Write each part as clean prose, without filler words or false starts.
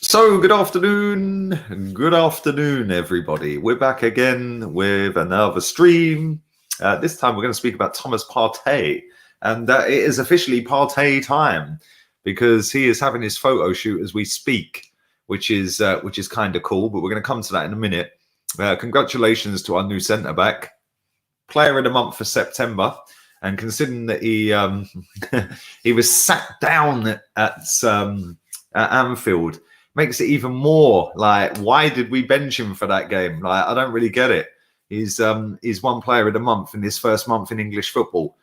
So, good afternoon, everybody. We're back again with another stream. This time, we're going to speak about Thomas Partey, and it is officially Partey time because he is having his photo shoot as we speak, which is kind of cool. But we're going to come to that in a minute. Congratulations to our new centre back, player of the month for September, and considering that he he was sat down at Anfield. Makes it even more like, why did we bench him for that game? Like, I don't really get it. He's one player of the month in his first month in English football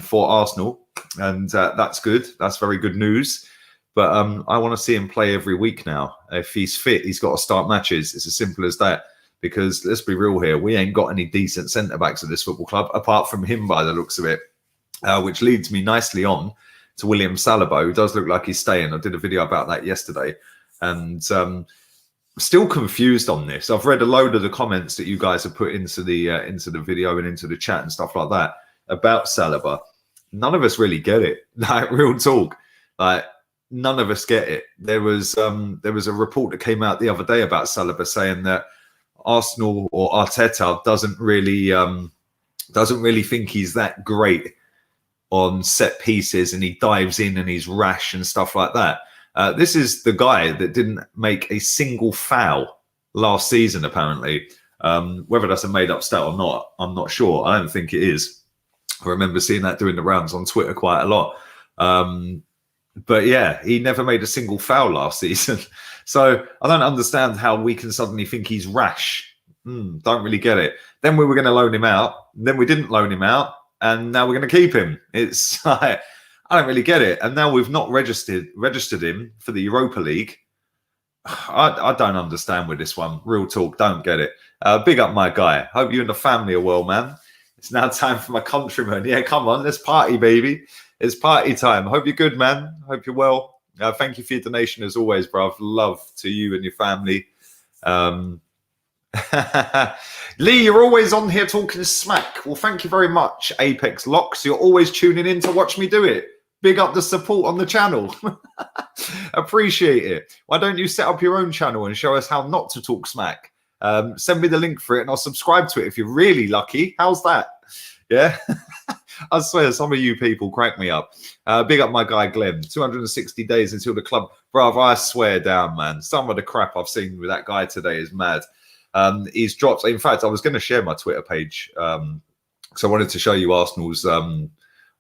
for Arsenal, and that's good. That's very good news. But I want to see him play every week now. If he's fit, he's got to start matches. It's as simple as that. Because let's be real here, we ain't got any decent centre backs at this football club apart from him, by the looks of it. Which leads me nicely on to William Saliba, who does look like he's staying. I did a video about that yesterday. And still confused on this. I've read a load of the comments that you guys have put into the video and into the chat and stuff like that about Saliba. None of us really get it. Like, real talk. Like, none of us get it. There was a report that came out the other day about Saliba saying that Arsenal or Arteta doesn't really think he's that great on set pieces, and he dives in and he's rash and stuff like that. This is the guy that didn't make a single foul last season, apparently. Whether that's a made-up stat or not, I'm not sure. I don't think it is. I remember seeing that doing the rounds on Twitter quite a lot. But yeah, he never made a single foul last season. So I don't understand how we can suddenly think he's rash. Don't really get it. Then we were going to loan him out. Then we didn't loan him out. And now we're going to keep him. It's like, I don't really get it. And now we've not registered him for the Europa League. I don't understand with this one. Real talk, don't get it. Big up my guy. Hope you and the family are well, man. It's now time for my countrymen. Yeah, come on, let's party, baby. It's party time. Hope you're good, man. Hope you're well. Thank you for your donation as always, bruv. Love to you and your family. Lee, you're always on here talking smack. Well, thank you very much, Apex Locks. You're always tuning in to watch me do it. Big up the support on the channel. Appreciate it. Why don't you set up your own channel and show us how not to talk smack? Send me the link for it and I'll subscribe to it if you're really lucky. How's that? Yeah. I swear, some of you people crack me up. Big up my guy, Glenn. 260 days until the club. Bruv, I swear down, man. Some of the crap I've seen with that guy today is mad. He's dropped. In fact, I was going to share my Twitter page. So I wanted to show you Arsenal's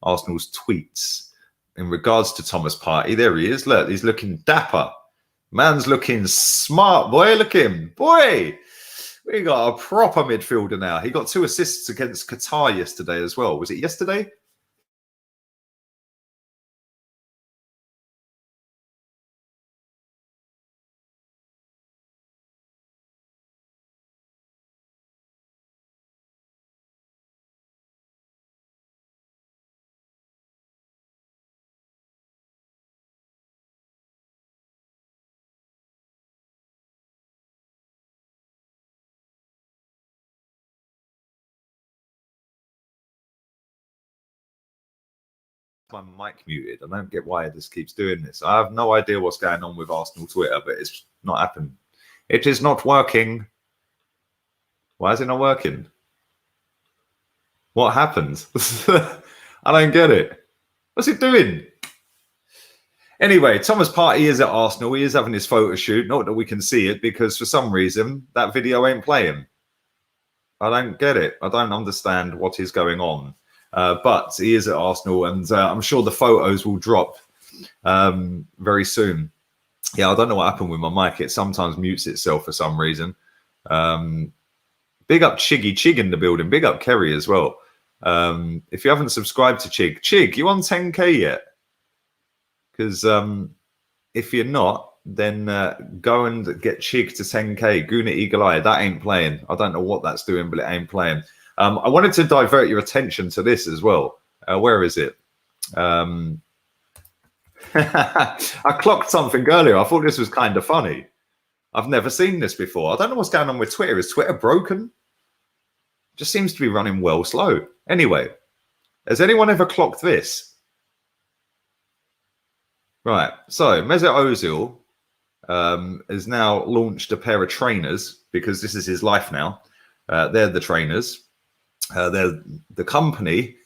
tweets. In regards to Thomas Partey, there he is. Look, he's looking dapper. Man's looking smart, boy. Look at him. Boy, we got a proper midfielder now. He got 2 assists against Qatar yesterday as well. Was it yesterday? My mic muted. I don't get why this keeps doing this. I have no idea what's going on with Arsenal Twitter, but it's not happened. It is not working. Why is it not working? What happened? I don't get it. What's it doing? Anyway, Thomas Partey is at Arsenal. He is having his photo shoot. Not that we can see it because for some reason that video ain't playing. I don't get it. I don't understand what is going on. But he is at Arsenal, and I'm sure the photos will drop very soon. Yeah, I don't know what happened with my mic. It sometimes mutes itself for some reason. Big up Chig in the building. Big up Kerry as well. If you haven't subscribed to Chig, you on 10K yet? Because if you're not, then go and get Chig to 10K. Guna Eagle Eye. That ain't playing. I don't know what that's doing, but it ain't playing. I wanted to divert your attention to this as well. Where is it? I clocked something earlier. I thought this was kind of funny. I've never seen this before. I don't know what's going on with Twitter. Is Twitter broken? Just seems to be running well slow. Anyway, has anyone ever clocked this? Right. So Mesut Ozil has now launched a pair of trainers because this is his life now. They're the trainers. The company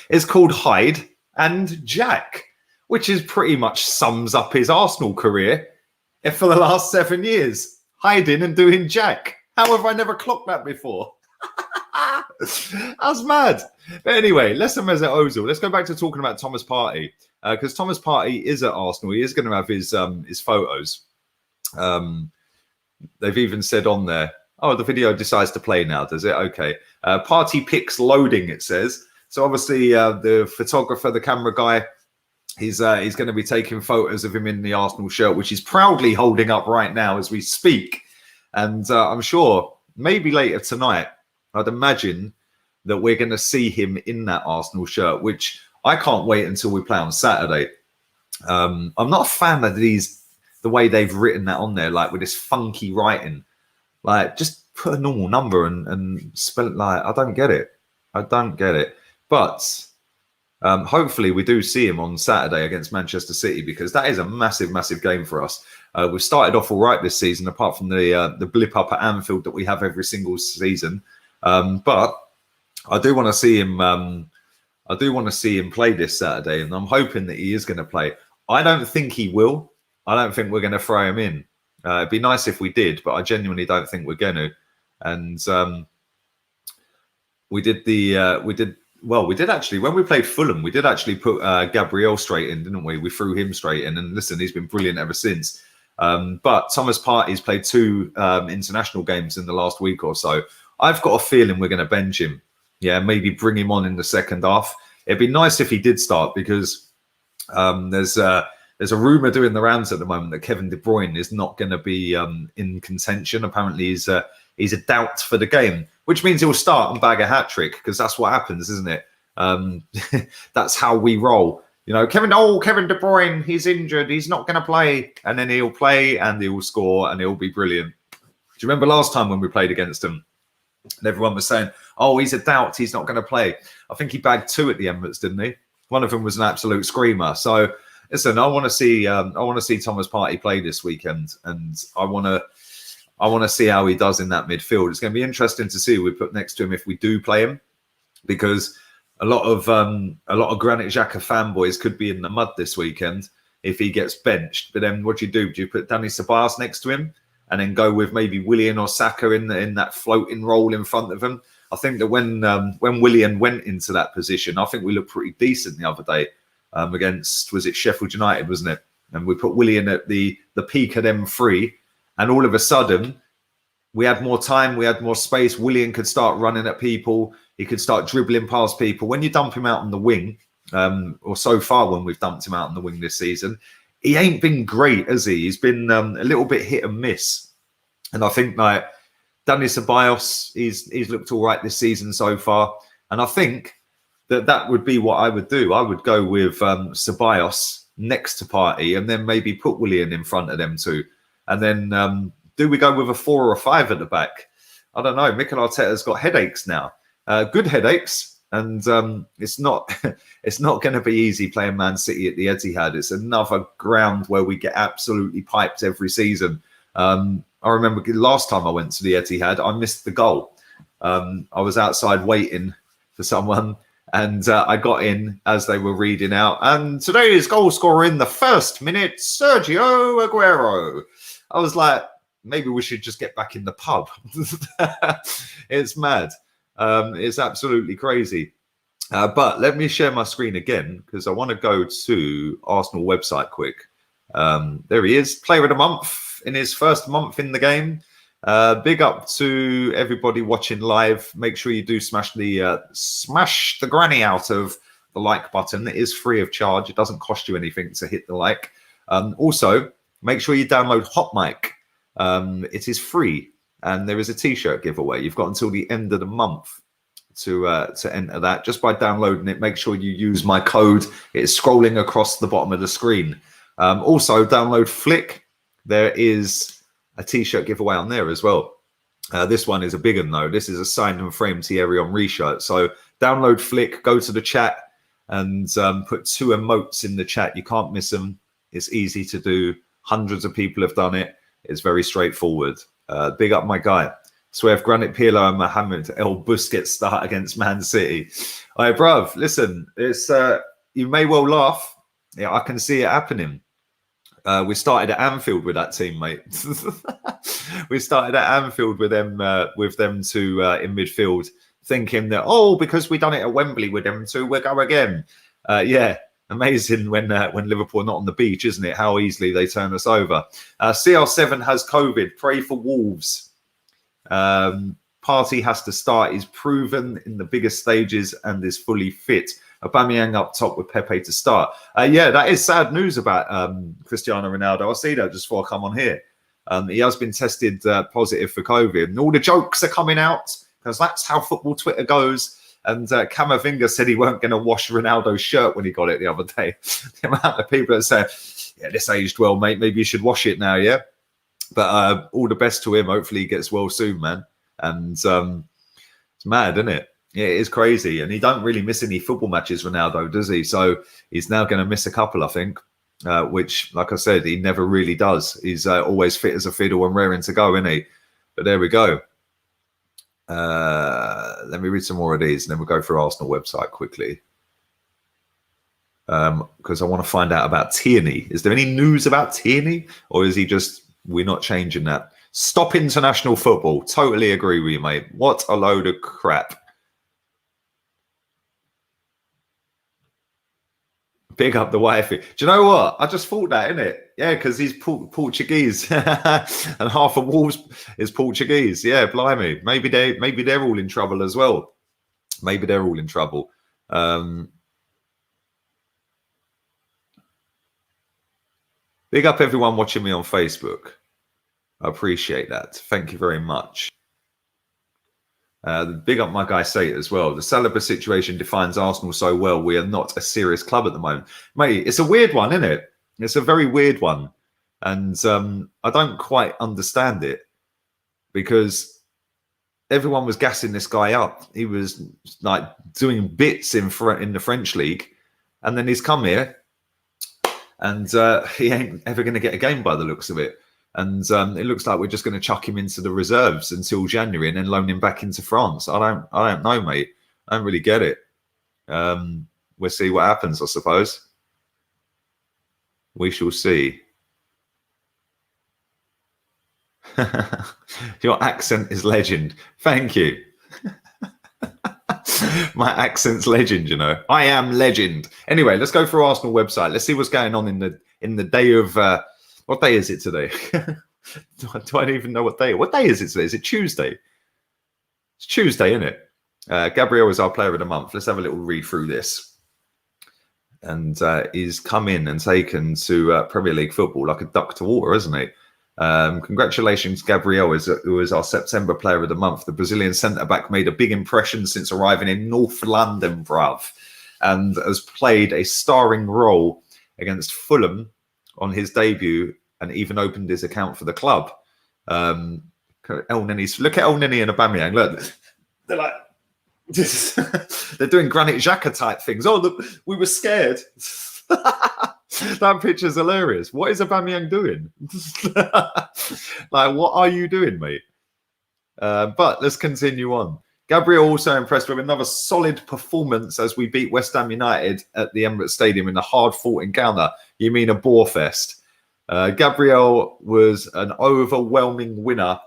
is called Hyde and Jack, which is pretty much sums up his Arsenal career for the last 7 years. Hiding and doing Jack. How have I never clocked that before? That's mad. But anyway, less than Mesut Ozil. Let's go back to talking about Thomas Partey, because Thomas Partey is at Arsenal. He is going to have his photos. They've even said on there, oh, the video decides to play now, does it? Okay. Partey pics loading, it says. So obviously the photographer, the camera guy, he's going to be taking photos of him in the Arsenal shirt, which he's proudly holding up right now as we speak. And I'm sure maybe later tonight, I'd imagine that we're going to see him in that Arsenal shirt, which I can't wait until we play on Saturday. I'm not a fan of the way they've written that on there, like with this funky writing. Like, just put a normal number and spell it. Like, I don't get it. But hopefully we do see him on Saturday against Manchester City, because that is a massive, massive game for us. We've started off all right this season, apart from the blip up at Anfield that we have every single season. But I do want to see him. I do want to see him play this Saturday, and I'm hoping that he is going to play. I don't think he will. I don't think we're going to throw him in. It'd be nice if we did, but I genuinely don't think we're going to. And we did actually, when we played Fulham, we did actually put Gabriel straight in, didn't we? We threw him straight in, and listen, he's been brilliant ever since. But Thomas Partey's played 2 international games in the last week or so. I've got a feeling we're going to bench him. Yeah, maybe bring him on in the second half. It'd be nice if he did start, because there's a rumor doing the rounds at the moment that Kevin De Bruyne is not going to be in contention. Apparently, he's a doubt for the game, which means he'll start and bag a hat trick, because that's what happens, isn't it? That's how we roll. You know, Kevin De Bruyne, he's injured, he's not going to play, and then he'll play and he'll score and he'll be brilliant. Do you remember last time when we played against him? And everyone was saying, oh, he's a doubt, he's not going to play. I think he bagged 2 at the Emirates, didn't he? One of them was an absolute screamer. So listen, I want to see Thomas Partey play this weekend, and I want to see how he does in that midfield. It's going to be interesting to see who we put next to him if we do play him, because a lot of Granit Xhaka fanboys could be in the mud this weekend if he gets benched. But then what do you do? Do you put Dani Ceballos next to him and then go with maybe Willian or Saka in that floating role in front of him? I think that when Willian went into that position, I think we looked pretty decent the other day against, was it Sheffield United, wasn't it? And we put Willian at the peak of them 3, and all of a sudden we had more time, we had more space. Willian could start running at people, he could start dribbling past people. When you dump him out on the wing, or so far when we've dumped him out on the wing this season, he ain't been great, has he? He's been a little bit hit and miss. And I think like Dani Ceballos, he's looked all right this season so far. And I think that would be what I would do. I would go with Ceballos next to Partey, and then maybe put Willian in front of them 2. And then do we go with a 4 or a 5 at the back? I don't know. Mikel Arteta's got headaches now. Good headaches. And it's not going to be easy playing Man City at the Etihad. It's another ground where we get absolutely piped every season. I remember last time I went to the Etihad, I missed the goal. I was outside waiting for someone, and I got in as they were reading out. And today's goal scorer in the first minute, Sergio Aguero. I was like, maybe we should just get back in the pub. It's mad. It's absolutely crazy. But let me share my screen again, because I want to go to Arsenal website quick. There he is, player of the month in his first month in the game. Big up to everybody watching live. Make sure you do smash the granny out of the like button. It is free of charge. It doesn't cost you anything to hit the like. Also, make sure you download HOTMIC. It is free, and there is a t-shirt giveaway. You've got until the end of the month to enter that just by downloading it. Make sure you use my code. It's scrolling across the bottom of the screen. Also, download Flick. There is a t-shirt giveaway on there as well. This one is a big one though. This is a signed and framed Thierry Henry shirt. So download Flick, go to the chat, and put 2 emotes in the chat. You can't miss them. It's easy to do. Hundreds of people have done it. It's very straightforward. Big up my guy. Swear if Granit Pirlo and Mohamed El Busquets start against Man City. All right, bruv, listen, it's you may well laugh. Yeah, I can see it happening. We started at Anfield with that team, mate. We started at Anfield with them two in midfield, thinking that, oh, because we done it at Wembley with them two, we'll go again. Yeah, amazing when Liverpool are not on the beach, isn't it? How easily they turn us over. CR7 has COVID. Pray for Wolves. Partey has to start. He's proven in the biggest stages and is fully fit. Aubameyang up top with Pepe to start. Yeah, that is sad news about Cristiano Ronaldo. I'll see that just before I come on here. He has been tested positive for COVID, and all the jokes are coming out because that's how football Twitter goes. And Camavinga said he weren't going to wash Ronaldo's shirt when he got it the other day. The amount of people that say, yeah, this aged well, mate. Maybe you should wash it now, yeah? But all the best to him. Hopefully he gets well soon, man. And it's mad, isn't it? Yeah, it is crazy. And he don't really miss any football matches, Ronaldo, does he? So he's now going to miss a couple, I think, which, like I said, he never really does. He's always fit as a fiddle and raring to go, isn't he? But there we go. Let me read some more of these and then we'll go through Arsenal website quickly. Because I want to find out about Tierney. Is there any news about Tierney? Or is he just, we're not changing that? Stop international football. Totally agree with you, mate. What a load of crap. Big up the wifey. Do you know what? I just thought that, innit? Yeah, because he's Portuguese, and half of Wolves is Portuguese. Yeah, blimey. Maybe they're all in trouble as well. Maybe they're all in trouble. Big up everyone watching me on Facebook. I appreciate that. Thank you very much. Big up my guy Sate as well. The Saliba situation defines Arsenal so well. We are not a serious club at the moment. Mate, it's a weird one, isn't it? It's a very weird one. And I don't quite understand it because everyone was gassing this guy up. He was like doing bits in the French league. And then he's come here and he ain't ever going to get a game by the looks of it. And it looks like we're just going to chuck him into the reserves until January and then loan him back into France. I don't know, mate. I don't really get it. We'll see what happens, I suppose. We shall see. Your accent is legend. Thank you. My accent's legend, you know. I am legend. Anyway, let's go through Arsenal website. Let's see what's going on in the day of. What day is it today? Do I even know what day? What day is it today? Is it Tuesday? It's Tuesday, isn't it? Gabriel is our player of the month. Let's have a little read through this. And he's come in and taken to Premier League football like a duck to water, hasn't he? Congratulations, Gabriel, who is our September player of the month. The Brazilian centre-back made a big impression since arriving in North London, bruv, and has played a starring role against Fulham on his debut and even opened his account for the club. Look at El Neni and Aubameyang. Look, they're like, they're doing Granit Xhaka type things. Oh, look, we were scared. That picture's hilarious. What is Aubameyang doing? Like, what are you doing, mate? But let's continue on. Gabriel also impressed with another solid performance as we beat West Ham United at the Emirates Stadium in a hard-fought encounter. You mean a bore fest? Gabriel was an overwhelming winner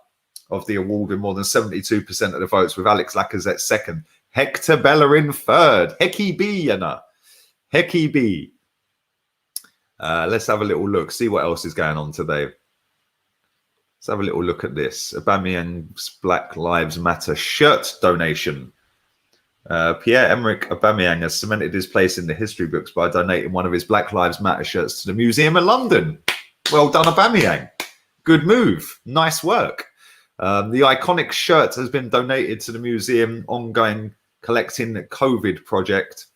of the award with more than 72% of the votes, with Alex Lacazette second. Hector Bellerin third. Hecky B, you know. Hecky B. Let's have a little look, see what else is going on today. Let's have a little look at this. Aubameyang's Black Lives Matter shirt donation. Pierre-Emerick Aubameyang has cemented his place in the history books by donating one of his Black Lives Matter shirts to the Museum of London. Well done, Aubameyang. Good move. Nice work. The iconic shirt has been donated to the museum ongoing collecting COVID project,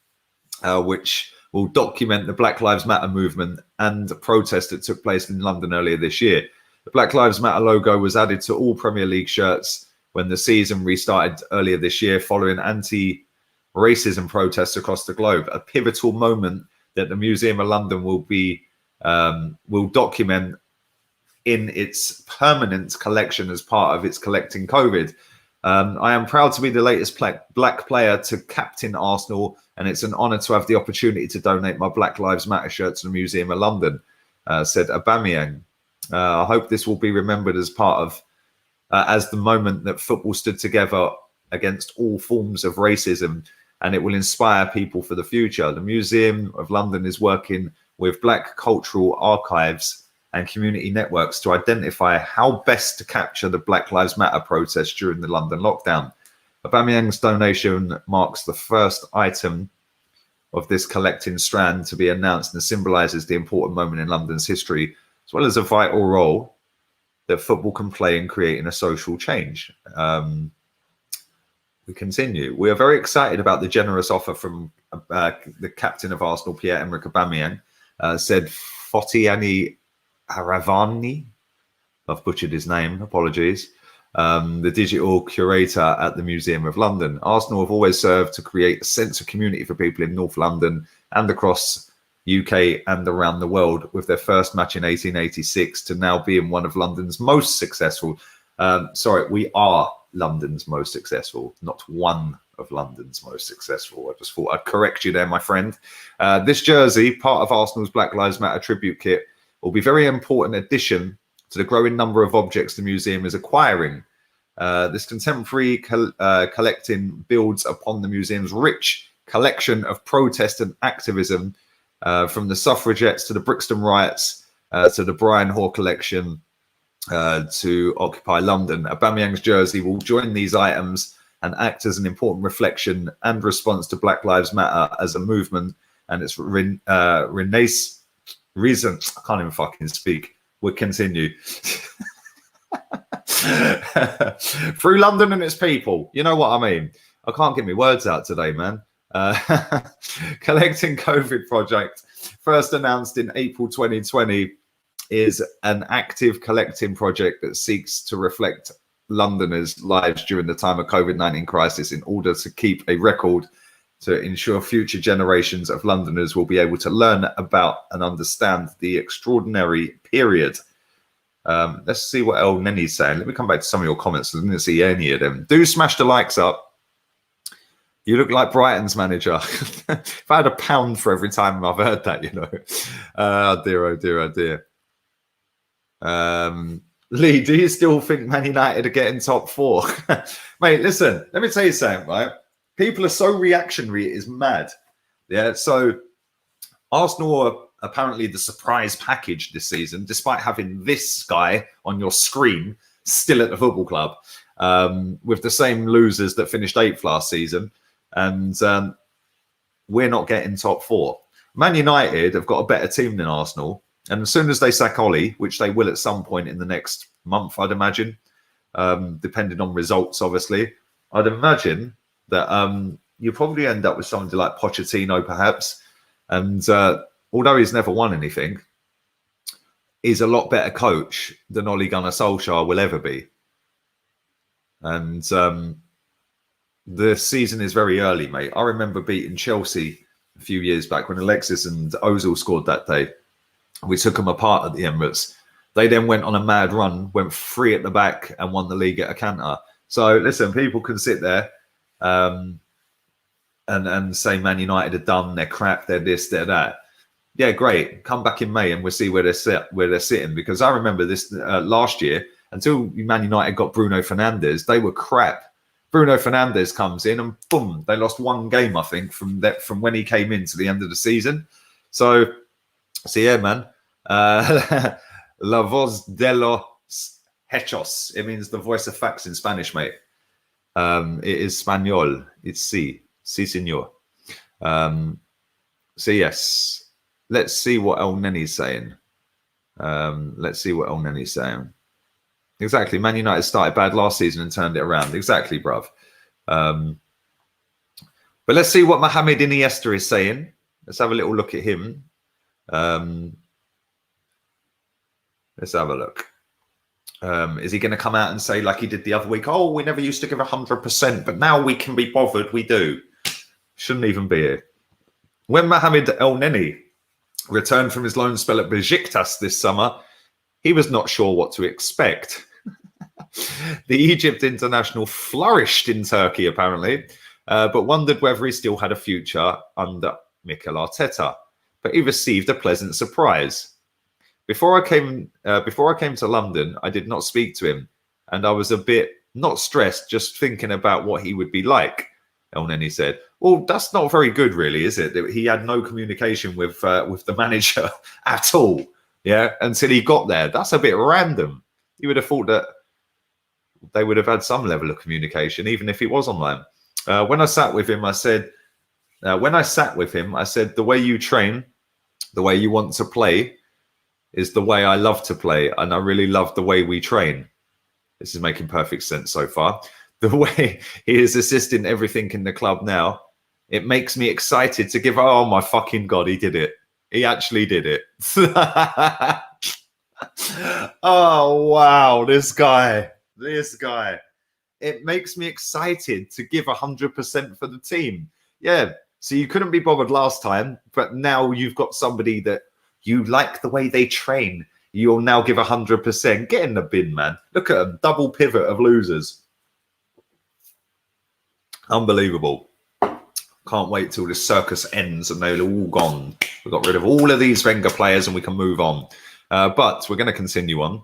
which will document the Black Lives Matter movement and the protest that took place in London earlier this year. The Black Lives Matter logo was added to all Premier League shirts when the season restarted earlier this year following anti-racism protests across the globe, a pivotal moment that the Museum of London will document in its permanent collection as part of its collecting COVID. I am proud to be the latest black player to captain Arsenal, and it's an honour to have the opportunity to donate my Black Lives Matter shirt to the Museum of London, said Aubameyang. I hope this will be remembered as part of, as the moment that football stood together against all forms of racism, and it will inspire people for the future. The Museum of London is working with Black cultural archives and community networks to identify how best to capture the Black Lives Matter protest during the London lockdown. Aubameyang's donation marks the first item of this collecting strand to be announced and symbolises the important moment in London's history, as well as a vital role that football can play in creating a social change. We continue. We are very excited about the generous offer from the captain of Arsenal, Pierre-Emerick Aubameyang, said Fotiani Haravani. I've butchered his name, apologies. The digital curator at the Museum of London. Arsenal have always served to create a sense of community for people in North London and across UK and around the world, with their first match in 1886 to now being one of London's most successful. We are London's most successful, not one of London's most successful. I just thought I'd correct you there, my friend. This jersey, part of Arsenal's Black Lives Matter tribute kit, will be a very important addition to the growing number of objects the museum is acquiring. This contemporary collecting builds upon the museum's rich collection of protest and activism, from the suffragettes to the Brixton riots, to the Brian Hoare collection, to Occupy London. Aubameyang's jersey will join these items and act as an important reflection and response to Black Lives Matter as a movement and its reason. I can't even fucking speak. We'll continue. Through London and its people. You know what I mean? I can't get my words out today, man. Collecting COVID project, first announced in April 2020, is an active collecting project that seeks to reflect Londoners' lives during the time of COVID-19 crisis in order to keep a record to ensure future generations of Londoners will be able to learn about and understand the extraordinary period. Let's see what El Neni's saying. Let me come back to some of your comments. I didn't see any of them. Do smash the likes up. You look like Brighton's manager. If I had £1 for every time I've heard that, you know. Oh dear, oh dear, oh dear. Lee, do you still think Man United are getting top 4? Mate, listen, let me tell you something, right? People are so reactionary, it is mad. Yeah, so Arsenal are apparently the surprise package this season, despite having this guy on your screen still at the football club, with the same losers that finished 8th last season. And we're not getting top 4. Man United have got a better team than Arsenal. And as soon as they sack Ollie, which they will at some point in the next month, I'd imagine, depending on results, obviously, I'd imagine that you'll probably end up with somebody like Pochettino, perhaps. And although he's never won anything, he's a lot better coach than Ole Gunnar Solskjaer will ever be. And the season is very early, mate. I remember beating Chelsea a few years back when Alexis and Ozil scored that day. We took them apart at the Emirates. They then went on a mad run, went 3 at the back and won the league at a canter. So listen, people can sit there and say Man United are done, they're crap, they're this, they're that. Yeah, great. Come back in May and we'll see where they're sitting. Because I remember this last year, until Man United got Bruno Fernandes, they were crap. Bruno Fernandes comes in and boom, they lost 1 game, I think, from when he came in to the end of the season. So yeah, man. La voz de los hechos. It means the voice of facts in Spanish, mate. It is Spanish. It's sí, señor. So yes, let's see what El Neni's saying. Exactly. Man United started bad last season and turned it around. Exactly, bruv. But let's see what Mohamed Iniesta is saying. Let's have a little look at him. Let's have a look. Is he going to come out and say, like he did the other week, oh, we never used to give 100%, but now we can be bothered, we do. Shouldn't even be here. When Mohamed El Neni returned from his loan spell at Besiktas this summer, he was not sure what to expect. The Egypt international flourished in Turkey, apparently, but wondered whether he still had a future under Mikel Arteta. But he received a pleasant surprise. Before I came to London, I did not speak to him, and I was a bit not stressed, just thinking about what he would be like. And then he said, "Well, that's not very good, really, is it? He had no communication with the manager at all, yeah, until he got there. That's a bit random. You would have thought that they would have had some level of communication, even if he was online." When I sat with him, I said, the way you train, the way you want to play, is the way I love to play, and I really love the way we train. This is making perfect sense so far. The way he is assisting everything in the club now, it makes me excited to give. Oh my fucking God, he did it. He actually did it. Oh, wow. This guy. It makes me excited to give 100% for the team. Yeah. So you couldn't be bothered last time, but now you've got somebody that you like the way they train. You'll now give 100%. Get in the bin, man. Look at them. Double pivot of losers. Unbelievable. Can't wait till this circus ends and they're all gone. We got rid of all of these Wenger players and we can move on. But we're going to continue on.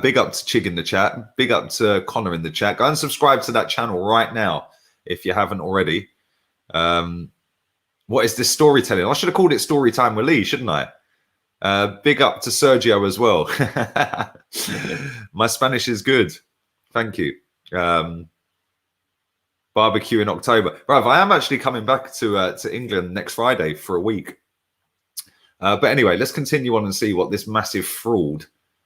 Big up to Chig in the chat. Big up to Connor in the chat. Go and subscribe to that channel right now if you haven't already. What is this storytelling? I should have called it Storytime with Lee, shouldn't I? Big up to Sergio as well. My Spanish is good. Thank you. Barbecue in October. Bruv, I am actually coming back to England next Friday for a week. But anyway, let's continue on and see what this massive fraud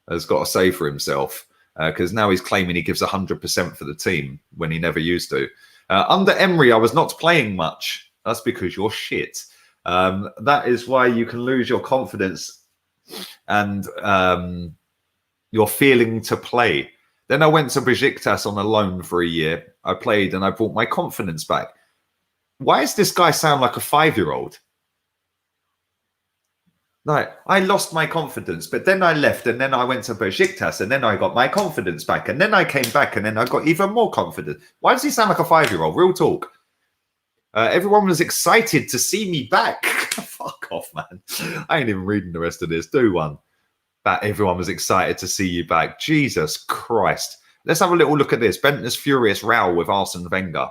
has got to say for himself. Because now he's claiming he gives 100% for the team when he never used to. Under Emery, I was not playing much. That's because you're shit. That is why you can lose your confidence and your feeling to play. Then I went to Besiktas on a loan for a year. I played and I brought my confidence back. Why does this guy sound like a 5-year-old? Like, I lost my confidence, but then I left and then I went to Besiktas and then I got my confidence back and then I came back and then I got even more confident. Why does he sound like a 5-year-old? Real talk. Everyone was excited to see me back. Fuck off, man. I ain't even reading the rest of this. Do one. That everyone was excited to see you back. Jesus Christ. Let's have a little look at this. Bentner's furious row with Arsene Wenger.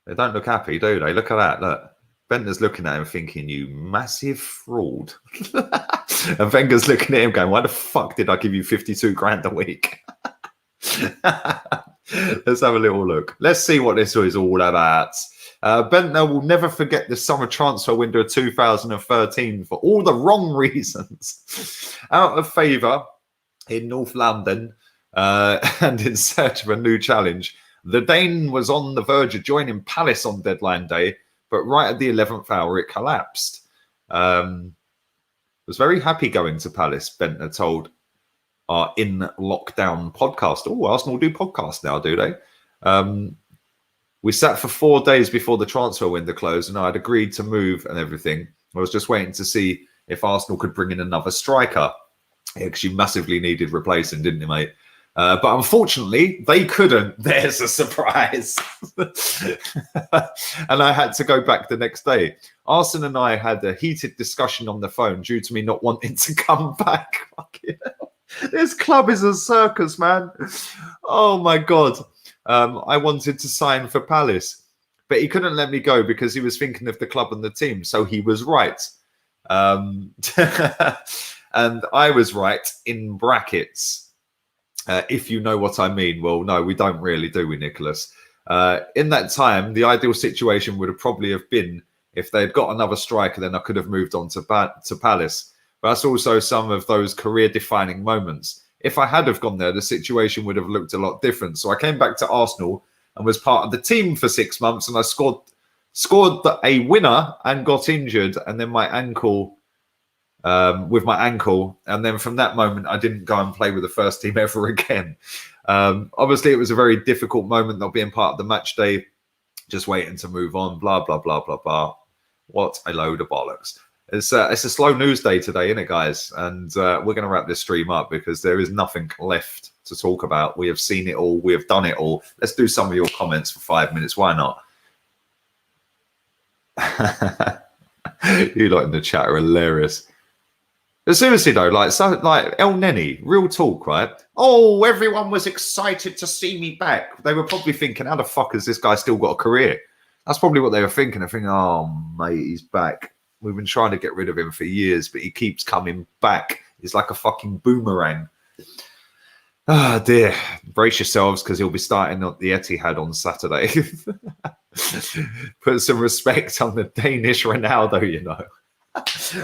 They don't look happy, do they? Look at that. Look. Bentner's looking at him thinking, you massive fraud. And Wenger's looking at him going, why the fuck did I give you 52 grand a week? Let's have a little look. Let's see what this is all about. Bentner will never forget the summer transfer window of 2013 for all the wrong reasons. Out of favour in North London and in search of a new challenge, the Dane was on the verge of joining Palace on deadline day, but right at the 11th hour, it collapsed. Was very happy going to Palace, Bentner told our In Lockdown podcast. Oh, Arsenal do podcasts now, do they? We sat for 4 days before the transfer window closed, and I'd agreed to move and everything. I was just waiting to see if Arsenal could bring in another striker. Because you massively needed replacing, didn't you, mate? But unfortunately, they couldn't. There's a surprise. And I had to go back the next day. Arsene and I had a heated discussion on the phone due to me not wanting to come back. Fucking hell. This club is a circus, man. Oh, my God. I wanted to sign for Palace, but he couldn't let me go because he was thinking of the club and the team. So he was right. And I was right in brackets. If you know what I mean. Well, no, we don't really, do we, Nicholas? In that time, the ideal situation would have probably have been if they'd got another striker, then I could have moved on to Palace. But that's also some of those career-defining moments. If I had have gone there, the situation would have looked a lot different. So I came back to Arsenal and was part of the team for 6 months, and I scored a winner and got injured, and then my ankle. With my ankle, and then from that moment I didn't go and play with the first team ever again. Obviously it was a very difficult moment not being part of the match day, just waiting to move on, blah blah blah blah blah. What a load of bollocks. It's a slow news day today, isn't it, guys? And we're going to wrap this stream up because there is nothing left to talk about. We have seen it all. We have done it all. Let's do some of your comments for 5 minutes. Why not? You lot in the chat are hilarious. But seriously though, like El Neni, real talk, right? Oh, everyone was excited to see me back. They were probably thinking, how the fuck has this guy still got a career? That's probably what they were thinking. They're thinking, oh mate, he's back. We've been trying to get rid of him for years, but he keeps coming back. He's like a fucking boomerang. Ah, oh, dear. Brace yourselves because he'll be starting at the Etihad on Saturday. Put some respect on the Danish Ronaldo, you know.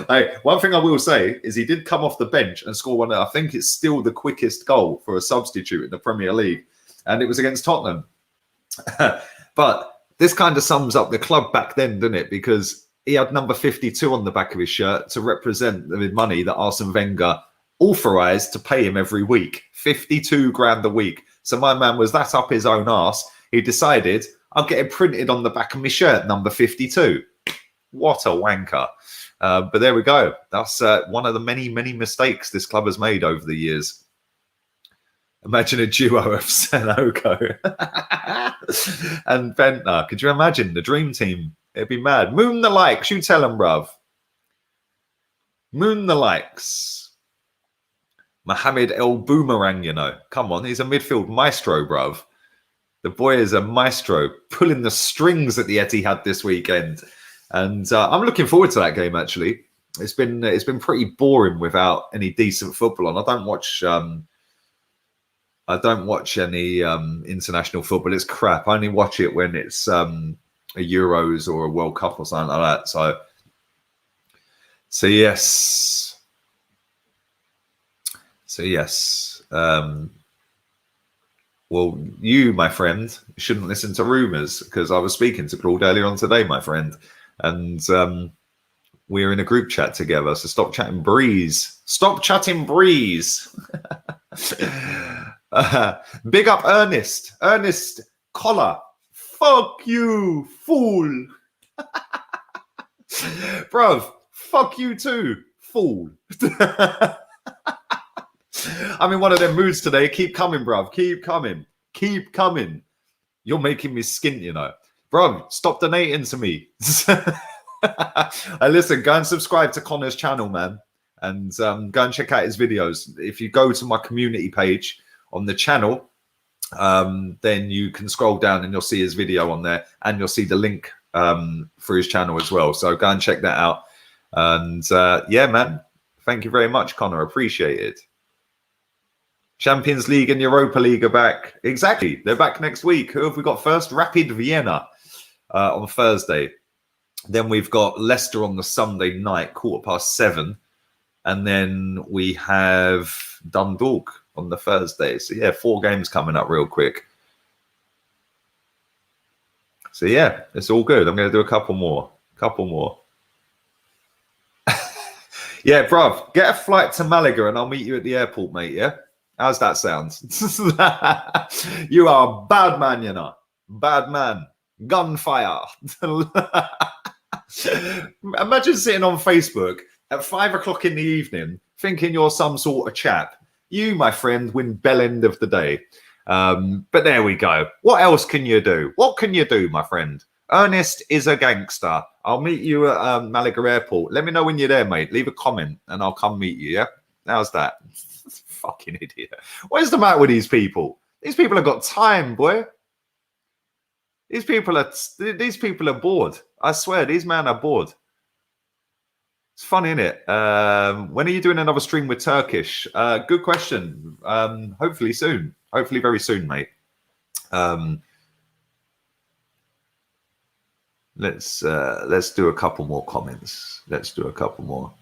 Like, one thing I will say is he did come off the bench and score one. I think it's still the quickest goal for a substitute in the Premier League. And it was against Tottenham. But this kind of sums up the club back then, doesn't it? Because he had number 52 on the back of his shirt to represent the money that Arsene Wenger authorised to pay him every week. 52 grand a week. So my man was that up his own arse. He decided, I'll get it printed on the back of my shirt, number 52. What a wanker. But there we go. That's one of the many, many mistakes this club has made over the years. Imagine a duo of Sanogo and Bentner. Could you imagine the dream team? It'd be mad. Moon the likes. You tell them, bruv. Moon the likes. Mohamed El Boomerang, you know. Come on, he's a midfield maestro, bruv. The boy is a maestro, pulling the strings at the Etihad this weekend. And I'm looking forward to that game, actually. It's been pretty boring without any decent football on. I don't watch any international football. It's crap. I only watch it when it's a Euros or a World Cup or something like that. So yes. Well, you, my friend, shouldn't listen to rumours because I was speaking to Claude earlier on today, my friend, and we're in a group chat together. So stop chatting breeze. Stop chatting breeze. Big up Ernest. Ernest Collar. Fuck you, fool. Bruv, fuck you too, fool. I'm in one of them moods today. Keep coming, bruv. Keep coming. Keep coming. You're making me skint, you know. Bruv, stop donating to me. Listen, go and subscribe to Connor's channel, man. And go and check out his videos. If you go to my community page on the channel, then you can scroll down and you'll see his video on there. And you'll see the link for his channel as well. So go and check that out. And yeah, man. Thank you very much, Connor. Appreciate it. Champions League and Europa League are back. Exactly. They're back next week. Who have we got first? Rapid Vienna on Thursday. Then we've got Leicester on the Sunday night, 7:15. And then we have Dundalk on the Thursday. So, yeah, 4 games coming up real quick. So, yeah, it's all good. I'm going to do a couple more. Yeah, bruv, get a flight to Malaga and I'll meet you at the airport, mate, yeah? How's that sound? You are a bad man, you know. Bad man. Gunfire. Imagine sitting on Facebook at 5 o'clock in the evening thinking you're some sort of chap. You, my friend, win bell end of the day. But there we go. What else can you do? What can you do, my friend? Ernest is a gangster. I'll meet you at Malaga Airport. Let me know when you're there, mate. Leave a comment and I'll come meet you, yeah? How's that? Fucking idiot. What is the matter with these people? These people have got time, boy. These people are bored. I swear, these men are bored. It's funny, isn't it? When are you doing another stream with Turkish? Good question. Hopefully soon. Hopefully very soon, mate. Let's do a couple more comments. Let's do a couple more.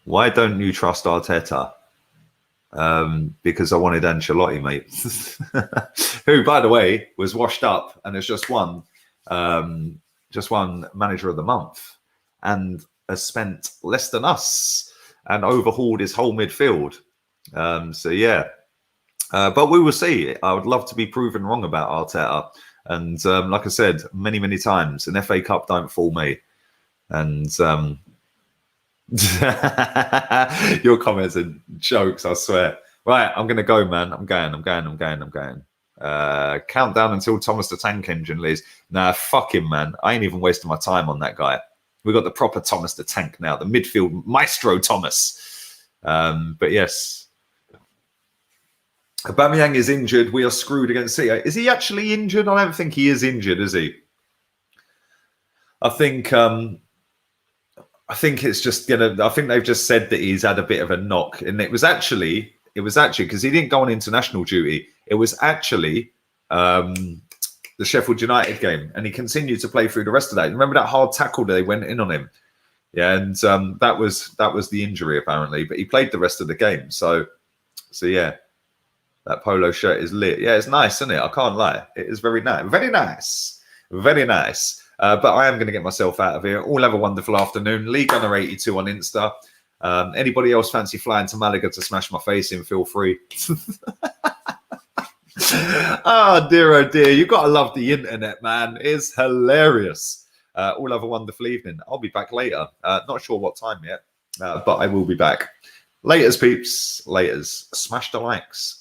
Why don't you trust Arteta? Because I wanted Ancelotti, mate. Who, by the way, was washed up and has just won Manager of the Month and has spent less than us and overhauled his whole midfield. So yeah, but we will see. I would love to be proven wrong about Arteta. And like I said many times, an FA Cup don't fool me. And Your comments are jokes, I swear. Right, I'm gonna go, man. I'm going. Countdown until Thomas the Tank Engine leaves. Nah, fuck him, man. I ain't even wasting my time on that guy. We got the proper Thomas the Tank now, the midfield maestro Thomas. But yes, Aubameyang is injured. We are screwed against City. Is he actually injured? I don't think he is injured, is he? I think it's just gonna. I think they've just said that he's had a bit of a knock, and it was actually because he didn't go on international duty. It was actually the Sheffield United game, and he continued to play through the rest of that. Remember that hard tackle that they went in on him? Yeah, and that was the injury apparently, but he played the rest of the game. So yeah, that polo shirt is lit. Yeah, it's nice, isn't it? I can't lie. It is very nice, very nice, very nice. But I am going to get myself out of here. All have a wonderful afternoon. Lee Gunner 82 on Insta. Anybody else fancy flying to Malaga to smash my face in? Feel free. Oh dear, you got to love the internet, man. It's hilarious. All have a wonderful evening. I'll be back later. Not sure what time yet, but I will be back. Laters, peeps. Laters. Smash the likes.